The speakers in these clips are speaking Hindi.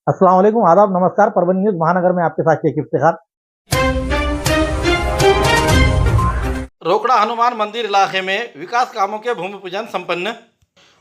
अस्सलाम वालेकुम, आदाब, नमस्कार। परभनी न्यूज़ महानगर में आपके साथ शेख इफ्तिखार। रोकड़ा हनुमान मंदिर इलाके में विकास कामों के भूमि पूजन संपन्न।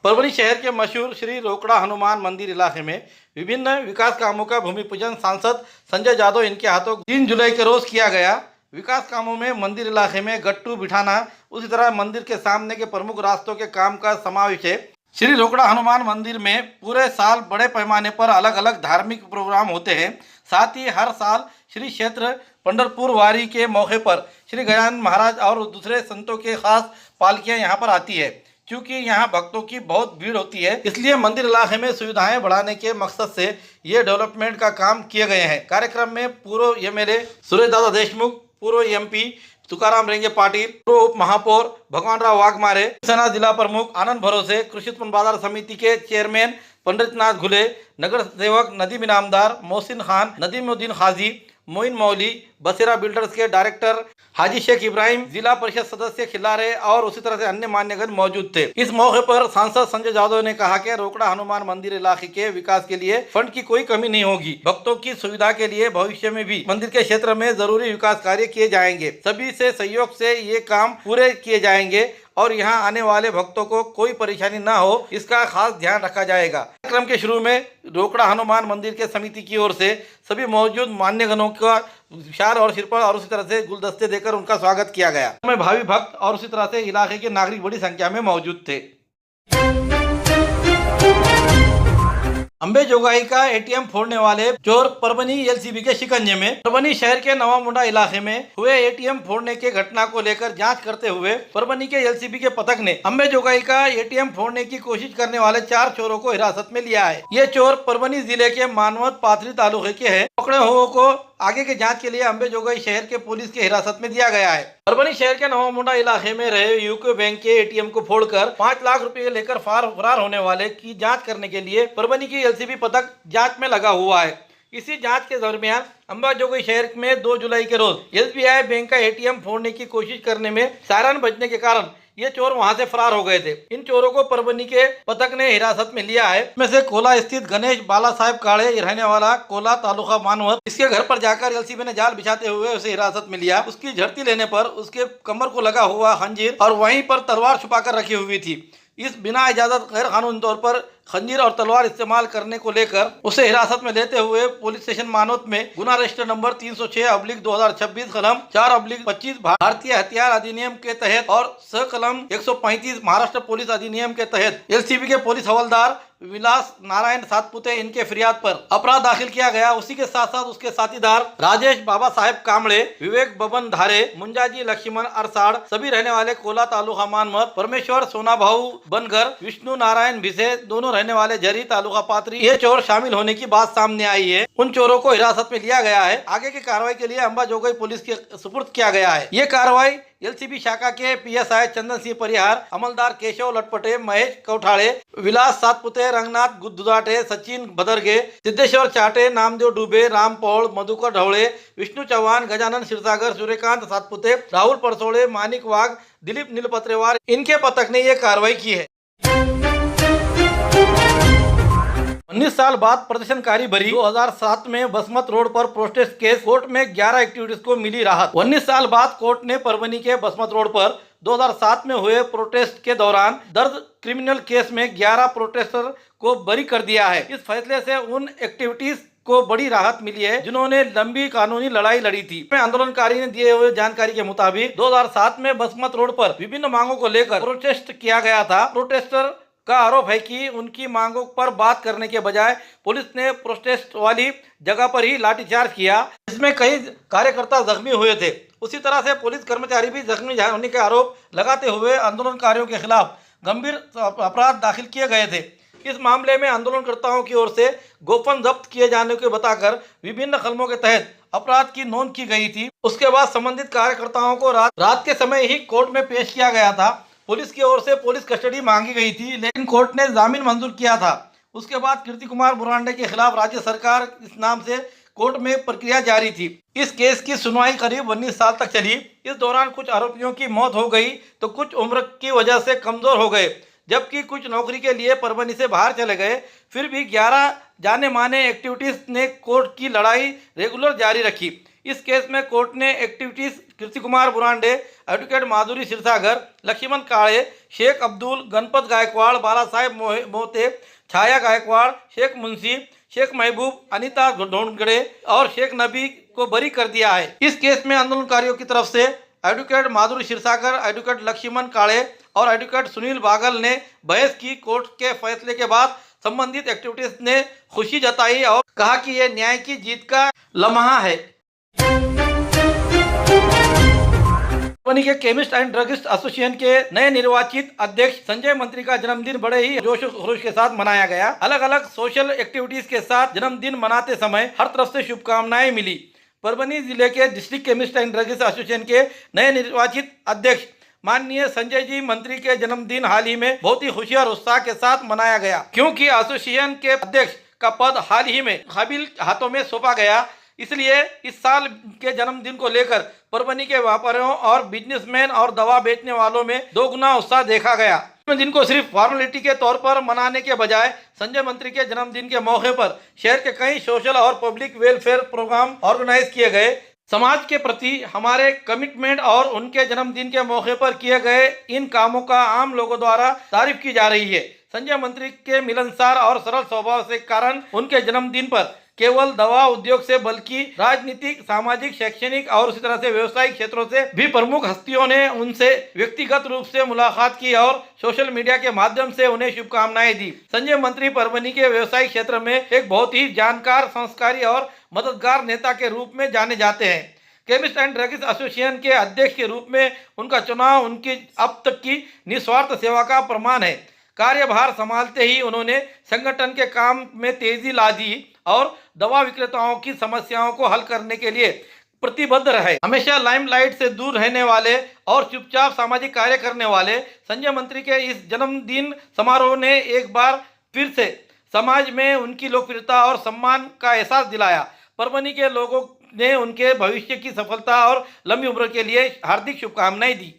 परभनी शहर के मशहूर श्री रोकड़ा हनुमान मंदिर इलाके में विभिन्न विकास कामों का भूमि पूजन सांसद संजय यादव इनके हाथों 3 जुलाई के रोज किया गया। विकास कामों में मंदिर इलाके में गट्टू बिठाना, उसी तरह मंदिर के सामने के प्रमुख रास्तों के काम का समावेश है। श्री रोकड़ा हनुमान मंदिर में पूरे साल बड़े पैमाने पर अलग अलग धार्मिक प्रोग्राम होते हैं। साथ ही हर साल श्री क्षेत्र पंढरपुर वारी के मौके पर श्री गजानन महाराज और दूसरे संतों के खास पालकियां यहां पर आती है। क्योंकि यहां भक्तों की बहुत भीड़ होती है, इसलिए मंदिर इलाके में सुविधाएं बढ़ाने के मकसद से ये डेवलपमेंट का काम किए गए हैं। कार्यक्रम में पूर्व एमएलए सुरेश दादा देशमुख, पूर्व एमपी तुकाराम रेंगे पाटिल, पूर्व उप महापौर भगवानराव वाघमारे, सेना जिला प्रमुख आनंद भरोसे, कृषि उत्पन्न बाजार समिति के चेयरमैन पंडितनाथ घुले, नगर सेवक नदीम इनामदार, मोहसिन खान, नदीमुद्दीन खाजी, मोइन मौली, बसेरा बिल्डर्स के डायरेक्टर हाजी शेख इब्राहिम, जिला परिषद सदस्य खिलारे और उसी तरह से अन्य मान्यगण मौजूद थे। इस मौके पर सांसद संजय यादव ने कहा कि रोकड़ा हनुमान मंदिर इलाके के विकास के लिए फंड की कोई कमी नहीं होगी। भक्तों की सुविधा के लिए भविष्य में भी मंदिर के क्षेत्र में जरूरी विकास कार्य किए जाएंगे। सभी से सहयोग से ये काम पूरे किए जाएंगे और यहाँ आने वाले भक्तों को कोई परेशानी ना हो, इसका खास ध्यान रखा जाएगा। कार्यक्रम के शुरू में रोकड़ा हनुमान मंदिर के समिति की ओर से सभी मौजूद मान्यगणों का विचार और श्रीफल और उसी तरह से गुलदस्ते देकर उनका स्वागत किया गया। में भावी भक्त और उसी तरह से इलाके के नागरिक बड़ी संख्या में मौजूद थे। अंबे जोगाई का एटीएम फोड़ने वाले चोर परभनी एलसीबी के शिकंजे में। परभनी शहर के नवा मुंडा इलाके में हुए एटीएम फोड़ने के घटना को लेकर जांच करते हुए परभनी के एलसीबी के पथक ने अंबे जोगाई का एटीएम फोड़ने की कोशिश करने वाले 4 चोरों को हिरासत में लिया है। ये चोर परभनी जिले के मानवत पाथरी तालुके के हैं। पकड़े हुए को आगे के जांच के लिए अंबे जोगाई शहर के पुलिस के हिरासत में दिया गया है। परभनी शहर के नवा मुंडा इलाके में रहे यूको बैंक के एटीएम को फोड़कर 5 लाख रुपए लेकर फरार होने वाले की जांच करने के लिए परभनी की एलसीबी पथक जांच में लगा हुआ है। इसी जांच के दरमियान अंबा जोगाई शहर में 2 जुलाई के रोज एसबीआई बैंक का एटीएम फोड़ने की कोशिश करने में सायरन बजने के कारण ये चोर वहां से फरार हो गए थे। इन चोरों को परभनी के पथक ने हिरासत में लिया है। इसमें से कोला स्थित गणेश बाला साहेब काड़े रहने वाला कोला तालुका मानवत, इसके घर पर जाकर एलसीबी ने जाल बिछाते हुए उसे हिरासत में लिया। उसकी झड़ती लेने पर उसके कमर को लगा हुआ खंजीर और वहीं पर तलवार छुपाकर रखी हुई थी। इस बिना इजाजत गैर कानूनी तौर पर खंजीर और तलवार इस्तेमाल करने को लेकर उसे हिरासत में लेते हुए पुलिस स्टेशन मानवत में गुना रजिस्टर नंबर 306/2026 कलम 4/25 भारतीय हथियार अधिनियम के तहत और स कलम 135 महाराष्ट्र पुलिस अधिनियम के तहत एलसीबी के पुलिस हवलदार विलास नारायण सातपुते इनके फरियाद पर अपराध दाखिल किया गया। उसी के साथ साथ उसके साथीदार राजेश बाबा साहेब कामड़े, विवेक बबन धारे, मुंजाजी लक्ष्मण अरसाड़ सभी रहने वाले कोला तालुका मानवत, परमेश्वर सोना भाऊ बनगर, विष्णु नारायण भिसे दोनों रहने वाले झरी तालुका पात्री, ये चोर शामिल होने की बात सामने आई है। उन चोरों को हिरासत में लिया गया है। आगे की कार्रवाई के लिए अंबा जोगाई पुलिस के सुपुर्द किया गया है। ये कार्रवाई एलसीबी शाखा के पीएसआई चंदन सिंह परिहार, अमलदार केशव लटपटे, महेश कौठाड़े, विलास सातपुते, रंगनाथ दुधाटे, सचिन भदरगे, सिद्धेश्वर चाटे, नामदेव डुबे, राम पौड़, मधुकर ढवळे, विष्णु चौहान, गजानन क्षीरसागर, सूर्यकांत सातपुते, राहुल परसोड़े, मानिक वाघ, दिलीप नीलपत्रेवार इनके पथक ने यह कार्रवाई की है। 19 साल बाद प्रदर्शनकारी भरी 2007 में बसमत रोड पर प्रोटेस्ट केस कोर्ट में 11 एक्टिविटीज को मिली राहत। 19 साल बाद कोर्ट ने परभनी के बसमत रोड पर 2007 में हुए प्रोटेस्ट के दौरान दर्ज क्रिमिनल केस में 11 प्रोटेस्टर को बरी कर दिया है। इस फैसले से उन एक्टिविटीज को बड़ी राहत मिली है जिन्होंने लंबी कानूनी लड़ाई लड़ी थी। आंदोलनकारी ने दिए हुए जानकारी के मुताबिक 2007 में बसमत रोड पर विभिन्न मांगों को लेकर प्रोटेस्ट किया गया था। प्रोटेस्टर का आरोप है कि उनकी मांगों पर बात करने के बजाय पुलिस ने प्रोटेस्ट वाली जगह पर ही लाठीचार्ज किया, जिसमें कई कार्यकर्ता जख्मी हुए थे। उसी तरह से पुलिस कर्मचारी भी जख्मी होने के आरोप लगाते हुए आंदोलनकारियों के खिलाफ गंभीर अपराध दाखिल किए गए थे। इस मामले में आंदोलनकर्ताओं की ओर से गोपन जब्त किए जाने को बताकर विभिन्न कलमों के तहत अपराध की नोंद की गई थी। उसके बाद संबंधित कार्यकर्ताओं को रात के समय ही कोर्ट में पेश किया गया था। पुलिस की ओर से पुलिस कस्टडी मांगी गई थी, लेकिन कोर्ट ने जामीन मंजूर किया था। उसके बाद कीर्ति कुमार बुरांडे के खिलाफ राज्य सरकार इस नाम से कोर्ट में प्रक्रिया जारी थी। इस केस की सुनवाई करीब 19 साल तक चली। इस दौरान कुछ आरोपियों की मौत हो गई तो कुछ उम्र की वजह से कमजोर हो गए, जबकि कुछ नौकरी के लिए परभनी से बाहर चले गए। फिर भी 11 जाने माने एक्टिविटीज ने कोर्ट की लड़ाई रेगुलर जारी रखी। इस केस में कोर्ट ने एक्टिविटीज कृषि कुमार बुरांडे, एडवोकेट माधुरी सिरसागर, लक्ष्मण काळे, शेख अब्दुल, गणपत गायकवाड़, बाला साहेब मोहते, छाया गायकवाड़, शेख मुंशी, शेख महबूब, अनीता ढोंगड़े और शेख नबी को बरी कर दिया है। इस केस में आंदोलनकारियों की तरफ से एडवोकेट माधुरी सिरसागर, एडवोकेट लक्ष्मण काळे और एडवोकेट सुनील बागल ने बहस की। कोर्ट के फैसले के बाद संबंधित एक्टिविटीज ने खुशी जताई और कहा कि यह न्याय की जीत का लम्हा है। परभनी के केमिस्ट एंड ड्रगिस्ट एसोसिएशन के नए निर्वाचित अध्यक्ष संजय मंत्री का जन्मदिन बड़े ही जोश खरोश के साथ मनाया गया। अलग अलग सोशल एक्टिविटीज के साथ जन्मदिन मनाते समय हर तरफ से शुभकामनाएं मिली। परभनी जिले के district chemist and druggist association के नए निर्वाचित अध्यक्ष माननीय संजय जी मंत्री के जन्मदिन हाल ही में बहुत ही खुशी और उत्साह के साथ मनाया गया, क्योंकि एसोसिएशन के अध्यक्ष का पद हाल ही में काबिल हाथों में सौंपा गया। इसलिए इस साल के जन्मदिन को लेकर परभनी के व्यापारियों और बिजनेसमैन और दवा बेचने वालों में दोगुना उत्साह देखा गया। जन्मदिन को सिर्फ फॉर्मेलिटी के तौर पर मनाने के बजाय संजय मंत्री के जन्मदिन के मौके पर शहर के कई सोशल और पब्लिक वेलफेयर प्रोग्राम ऑर्गेनाइज किए गए। समाज के प्रति हमारे कमिटमेंट और उनके जन्मदिन के मौके पर किए गए इन कामों का आम लोगों द्वारा तारीफ की जा रही है। संजय मंत्री के मिलनसार और सरल स्वभाव के कारण उनके जन्मदिन पर केवल दवा उद्योग से बल्कि राजनीतिक, सामाजिक, शैक्षणिक और उसी तरह से व्यवसायिक क्षेत्रों से भी प्रमुख हस्तियों ने उनसे व्यक्तिगत रूप से मुलाकात की और सोशल मीडिया के माध्यम से उन्हें शुभकामनाएं दी। संजय मंत्री परभनी के व्यवसायिक क्षेत्र में एक बहुत ही जानकार, संस्कारी और मददगार नेता के रूप में जाने जाते हैं। केमिस्ट एंड ड्रगिस्ट एसोसिएशन के अध्यक्ष के रूप में उनका चुनाव उनकी अब तक की निस्वार्थ सेवा का प्रमाण है। कार्यभार संभालते ही उन्होंने संगठन के काम में तेजी ला दी और दवा विक्रेताओं की समस्याओं को हल करने के लिए प्रतिबद्ध रहे। हमेशा लाइमलाइट से दूर रहने वाले और चुपचाप सामाजिक कार्य करने वाले संजय मंत्री के इस जन्मदिन समारोह ने एक बार फिर से समाज में उनकी लोकप्रियता और सम्मान का एहसास दिलाया। परभनी के लोगों ने उनके भविष्य की सफलता और लंबी उम्र के लिए हार्दिक शुभकामनाएं दी।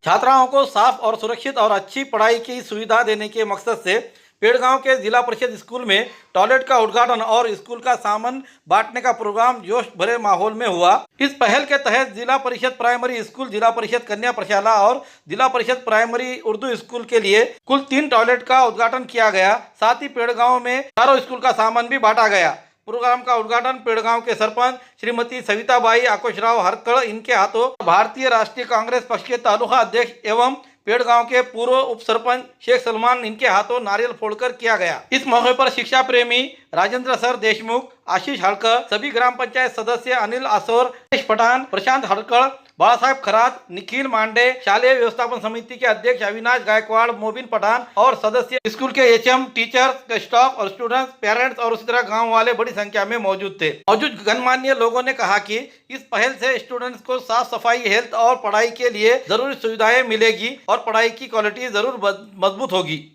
छात्राओं को साफ और सुरक्षित और अच्छी पढ़ाई की सुविधा देने के मकसद से पेड़गांव के जिला परिषद स्कूल में टॉयलेट का उद्घाटन और स्कूल का सामान बांटने का प्रोग्राम जोश भरे माहौल में हुआ। इस पहल के तहत जिला परिषद प्राइमरी स्कूल, जिला परिषद कन्या प्रशाला और जिला परिषद प्राइमरी उर्दू स्कूल के लिए कुल 3 टॉयलेट का उद्घाटन किया गया। साथ ही पेड़गांव में चारों स्कूल का सामान भी बांटा गया। प्रोग्राम का उद्घाटन पेड़गांव के सरपंच श्रीमती सविताबाई आकोशराव हरकड़ इनके हाथों भारतीय राष्ट्रीय कांग्रेस पक्ष के तालुका अध्यक्ष एवं पेड़गांव के पूर्व उप सरपंच शेख सलमान इनके हाथों नारियल फोड़कर किया गया। इस मौके पर शिक्षा प्रेमी राजेंद्र सर देशमुख, आशीष हड़कड़, सभी ग्राम पंचायत सदस्य अनिल आसोर, पठान, प्रशांत हड़कड़, बाला साहेब खरात, निखिल मांडे, शालेय व्यवस्थापन समिति के अध्यक्ष अविनाश गायकवाड़, मोबिन पठान और सदस्य, स्कूल के एचएम, टीचर्स, स्टाफ और स्टूडेंट्स, पेरेंट्स और उसी तरह गाँव वाले बड़ी संख्या में मौजूद थे। मौजूद गणमान्य लोगों ने कहा कि इस पहल से स्टूडेंट्स को साफ सफाई, हेल्थ और पढ़ाई के लिए जरूरी सुविधाएं मिलेगी और पढ़ाई की क्वालिटी जरूर मजबूत होगी।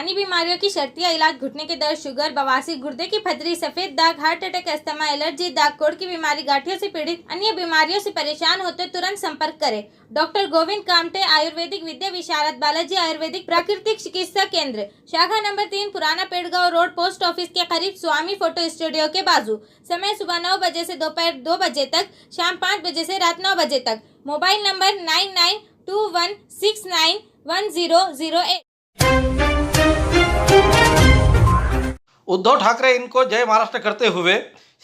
पुरानी बीमारियों की शर्तिया इलाज, घुटने के दर्द, शुगर, बवासीर, गुर्दे की पथरी, सफेद दाग, हार्ट अटैक, अस्थमा, एलर्जी, दाग कोड़ की बीमारी, गांठियों से पीड़ित अन्य बीमारियों से परेशान होते तुरंत संपर्क करें। डॉक्टर गोविंद कामटे, आयुर्वेदिक विद्या विशारद, बालाजी आयुर्वेदिक प्राकृतिक चिकित्सा केंद्र, शाखा नंबर 3, पुराना पेड़गांव रोड, पोस्ट ऑफिस के करीब, स्वामी फोटो स्टूडियो के बाजू। समय सुबह 9 बजे से दोपहर 2 बजे तक, शाम 5 बजे से रात 9 बजे तक। Mobile number 9921691008। उद्धव ठाकरे इनको जय महाराष्ट्र करते हुए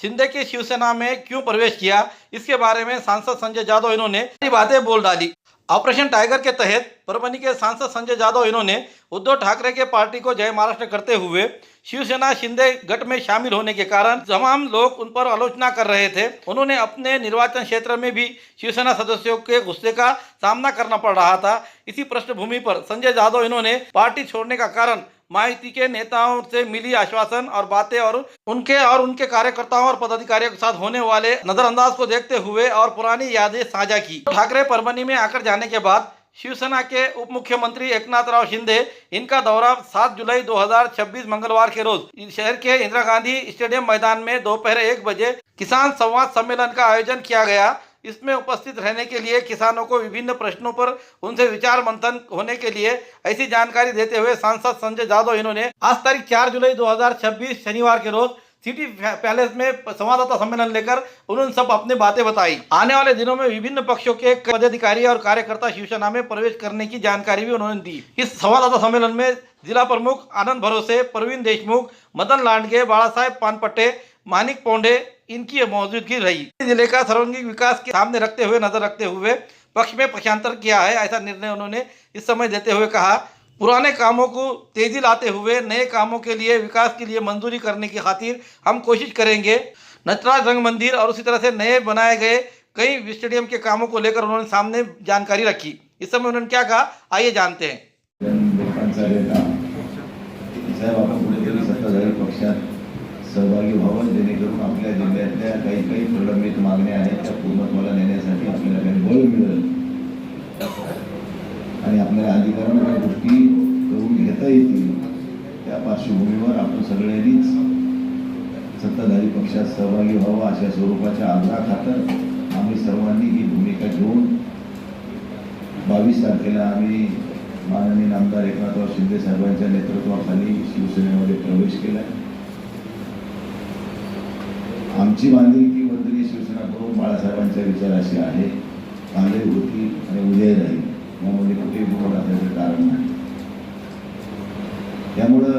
शिंदे की शिवसेना में क्यों प्रवेश किया, इसके बारे में सांसद संजय जाधव इन्होंने बातें बोल डाली। ऑपरेशन टाइगर के तहत परभनी के सांसद संजय जाधव इन्होंने उद्धव ठाकरे के पार्टी को जय महाराष्ट्र करते हुए शिवसेना शिंदे गठ में शामिल होने के कारण तमाम लोग उन पर आलोचना कर रहे थे। उन्होंने अपने निर्वाचन क्षेत्र में भी शिवसेना सदस्यों के गुस्से का सामना करना पड़ रहा था। इसी पृष्ठभूमि पर संजय जाधव इन्होंने पार्टी छोड़ने का कारण महायुति के नेताओं से मिली आश्वासन और बातें और उनके कार्यकर्ताओं और पदाधिकारियों के साथ होने वाले नजरअंदाज को देखते हुए और पुरानी यादें साझा की। ठाकरे परभनी में आकर जाने के बाद शिवसेना के उप मुख्यमंत्री एकनाथराव शिंदे इनका दौरा 7 जुलाई 2026 मंगलवार के रोज शहर के इंदिरा गांधी स्टेडियम मैदान में दोपहर 1 बजे किसान संवाद सम्मेलन का आयोजन किया गया। इसमें उपस्थित रहने के लिए किसानों को विभिन्न प्रश्नों पर उनसे विचार मंथन होने के लिए ऐसी जानकारी देते हुए सांसद संजय जादव इन्होंने आज तारीख 4 जुलाई 2026 शनिवार के रोज सिटी पैलेस में संवाददाता सम्मेलन लेकर उन्होंने सब अपनी बातें बताई। आने वाले दिनों में विभिन्न पक्षों के पदाधिकारी और कार्यकर्ता शिवसेना में प्रवेश करने की जानकारी भी उन्होंने दी। इस संवाददाता सम्मेलन में जिला प्रमुख आनंद भरोसे, प्रवीण देशमुख, मदन लांडगे, बाला साहेब पानपट्टे, मानिक पोंडे इनकी मौजूदगी रही। जिले का सर्वांगीण विकास के सामने रखते हुए नजर रखते हुए पक्ष में पक्षांतर किया है, ऐसा निर्णय उन्होंने इस समय देते हुए कहा। पुराने कामों को तेजी लाते हुए नए कामों के लिए विकास के लिए मंजूरी करने की खातिर हम कोशिश करेंगे। नटराज रंग मंदिर और उसी तरह से नए बनाए गए कई स्टेडियम के कामों को लेकर उन्होंने सामने जानकारी रखी। इस समय उन्होंने क्या कहा, आइए जानते हैं। आपण कुठेतरी सत्ताधारी पक्षात सहभागी व्हावं, जेणेकरून आपल्या जिल्ह्यातल्या काही प्रलंबित मागण्या आहेत त्या पूर्णत्वाला नेण्यासाठी आपल्याला काही बळ मिळेल आणि आपल्याला अधिकारांच्या गोष्टी करून घेता येतील। त्या पार्श्वभूमीवर आपण सगळ्यांनीच सत्ताधारी पक्षात सहभागी व्हावं अशा स्वरूपाच्या आग्रहाखातर आम्ही सर्वांनी ही भूमिका घेऊन 22 तारखेला आम्ही माननीय आमदार एकनाथराव शिंदे साहेबांच्या नेतृत्वाखाली शिवसेनेमध्ये प्रवेश केला। आमची बांधिलकी वंदनीय शिवसेना प्रमुख बाळासाहेबांच्या विचाराशी आहे, कालही होती आणि उद्याही राहील, यामध्ये कुठेही दुमत असण्याचं कारण नाही। त्यामुळं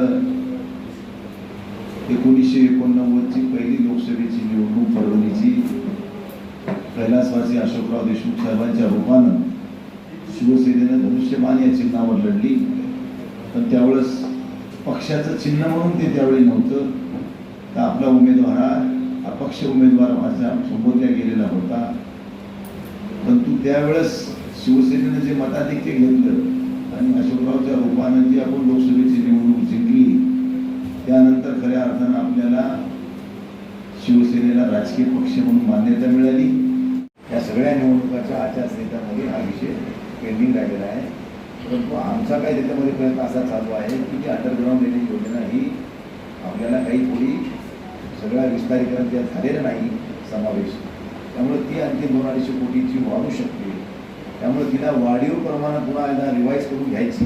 1989 ची पहिली लोकसभेची निवडणूक परभणीची कैलासवासी अशोकराव देशमुख साहेबांच्या रूपानं शिवसेनेनं धनुष्यबाण या चिन्हावर लढली, पण त्यावेळेस पक्षाचं चिन्ह म्हणून ते त्यावेळी नव्हतं, तर आपला उमेदवार हा अपक्ष उमेदवार माझा संबोधल्या गेलेला होता। परंतु त्यावेळेस शिवसेनेनं जे मताधिक्य घेतलं आणि अशोकरावच्या रूपानं जी आपण लोकसभेची निवडणूक जिंकली, त्यानंतर खऱ्या अर्थानं आपल्याला शिवसेनेला राजकीय पक्ष म्हणून मान्यता मिळाली। या सगळ्या निवडणुकाच्या आचारसंहितामध्ये हा विषय पेंडिंग राहिलेला आहे। परंतु आमचा काही त्याच्यामध्ये प्रयत्न असा चालू आहे की ती अंडरग्राउंड ड्रेनेज योजना ही आपल्याला काही थोडी सगळ्या विस्तारीकरण त्यात झालेलं नाही समावेश, त्यामुळे ती आणखी 200-250 कोटीची वाढू शकते। त्यामुळे तिला वाढीव प्रमाणात पुन्हा एकदा रिवाईज करून घ्यायची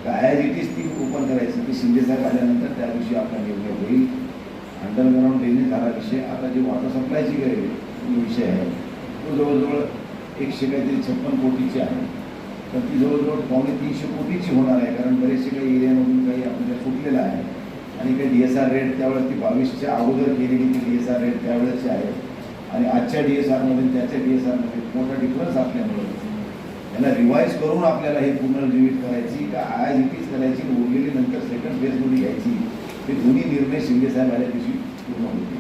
का ॲज इट इज ती ओपन करायची, की शिंदेसाहेब आल्यानंतर त्या दिवशी आपला निर्णय होईल। अंडरग्राउंड ड्रेनेज हा विषय आता जे वॉटर सप्लायची विषय आहे तो जवळजवळ 156 कोटीची आहे, तर ती जवळजवळ 250 कोटीची होणार आहे, कारण बरेचसे काही एरियामधून काही आपल्याला सुटलेलं आहे आणि काही DSR रेट त्यावेळेस ती 22च्या अगोदर केलेली ती DSR रेट त्यावेळेसची आहे आणि आजच्या DSRमध्ये त्याच्या DSRमध्ये मोठा डिफरन्स असल्यामुळे याला रिवाईज करून आपल्याला हे पुनर्जीवित करायची का ॲज इट इज करायची, उरलेली नंतर सेकंड फेजमध्ये घ्यायची, हे दोन्ही निर्णय शिंदेसाहेब आल्या दिवशी पूर्ण होते।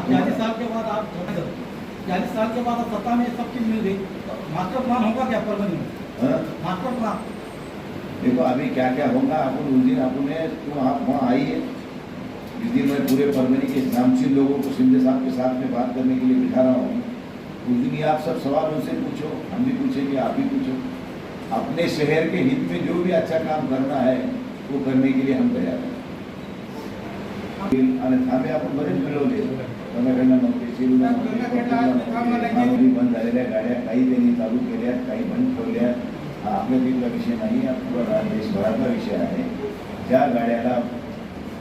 40 साल के बाद आप 40 साल के बाद सत्ता में सब चीज मिल गई, मास्टर प्लान होगा क्या परभणी में? मास्टर प्लान देखो अभी क्या क्या होगा, अपन उस दिन अपने तो आप वहाँ आइए, जिस दिन मैं पूरे परभणी के नामचीन लोगों को शिंदे साहब के साथ में बात करने के लिए बिठा रहा हूँ, उस दिन ये आप सब सवाल उनसे पूछो, हम भी पूछेंगे, आप भी पूछो। अपने शहर के हित में जो भी अच्छा काम करना है वो करने के लिए हम तैयार हैं। आणि थांबे आपण बरेच मिळवले, गंगाखेडला नव्हते, शिरूरला नव्हते, बंद झालेल्या गाड्या काही त्यांनी चालू केल्या, काही बंद ठेवल्या। हा आपल्या तिथला विषय नाही, हा पूर्ण देशभरातला विषय आहे। ज्या गाड्याला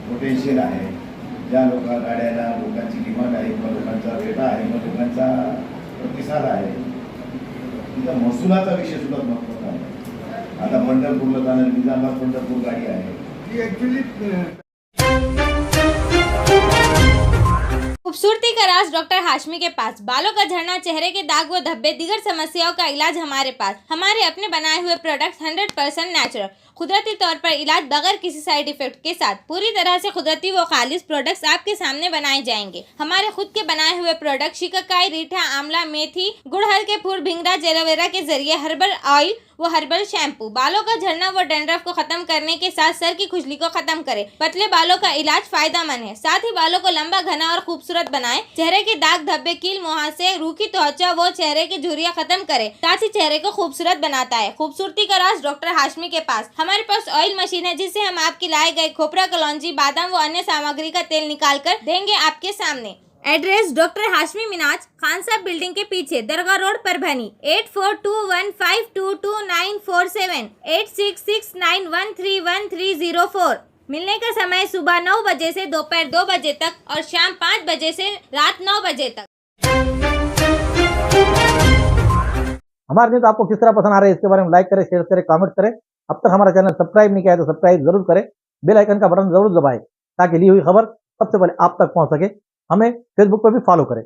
पोटेन्शियल आहे, ज्या गाड्याला लोकांची डिमांड आहे किंवा लोकांचा रेटा आहे किंवा लोकांचा प्रतिसाद आहे, तिथं महसुलाचा विषय सुद्धा महत्त्वाचा आहे। आता पंढरपूरला जाणारी निजामाबाद पंढरपूर गाडी आहे ती ॲक्च्युली खूबसूरती का राज डॉक्टर हाशमी के पास। बालों का झड़ना, चेहरे के दाग व धब्बे, दीगर समस्याओं का इलाज हमारे पास। हमारे अपने बनाए हुए प्रोडक्ट्स 100% नेचुरल, कुदरती तौर पर इलाज बगैर किसी साइड इफेक्ट के साथ पूरी तरह से कुदरती व खालिश प्रोडक्ट्स आपके सामने बनाए जाएंगे। हमारे खुद के बनाए हुए प्रोडक्ट शिकाकाई, रीठा, आंवला, मेथी, गुड़हल के फूल, भिंगरा, एलोवेरा के जरिए हर्बल ऑयल वो हर्बल शैम्पू बालों का झड़ना व डैंड्रफ को खत्म करने के साथ सर की खुजली को खत्म करे। पतले बालों का इलाज फायदेमंद है, साथ ही बालों को लंबा, घना और खूबसूरत बनाए। चेहरे के दाग धब्बे, कील, मुहासे, रूखी त्वचा वो चेहरे की झुर्रियां खत्म करे, साथ ही चेहरे को खूबसूरत बनाता है। खूबसूरती का राज डॉक्टर हाशमी के पास। हमारे पास ऑयल मशीन है जिससे हम आपके लाए गए खोपरा, कलौंजी, बादाम व अन्य सामग्री का तेल निकाल कर देंगे आपके सामने। एड्रेस डॉक्टर हाशमी मिनाज, खान साहब बिल्डिंग के पीछे, दरगाह रोड, परभनी। 8421522947, 8669131304। मिलने का समय सुबह 9 बजे से दोपहर 2 बजे तक और शाम 5 बजे से रात 9 बजे तक। हमारे न्यूज आपको किस तरह पसंद आ रहे हैं इसके बारे में लाइक करें, शेयर करें, कमेंट करें। अब तक हमारा चैनल सब्सक्राइब नहीं किया है तो सब्सक्राइब जरूर करें, बेल आइकन का बटन जरूर दबाएं ताकि ली हुई खबर सबसे पहले आप तक पहुंच सके। हमें फेसबुक पर भी फॉलो करें।